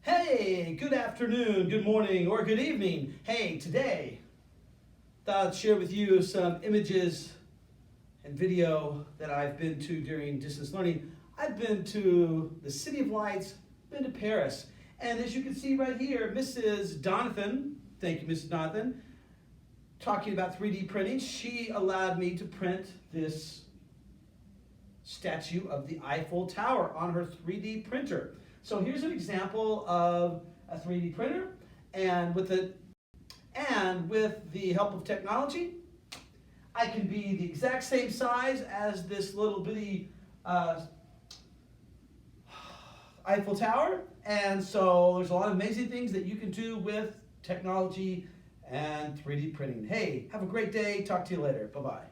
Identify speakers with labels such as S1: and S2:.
S1: Hey, good afternoon, good morning, or good evening. Hey, today, thought I'd share with you some images and video that I've been to during distance learning. I've been to the City of Lights, been to Paris, and as you can see right here, Mrs. Donathan, thank you, Mrs. Donathan, talking about 3D printing. She allowed me to print this statue of the Eiffel Tower on her 3D printer. So here's an example of a 3D printer, and with the help of technology, I can be the exact same size as this little bitty Eiffel Tower. And so there's a lot of amazing things that you can do with technology and 3D printing. Hey, have a great day. Talk to you later. Bye-bye.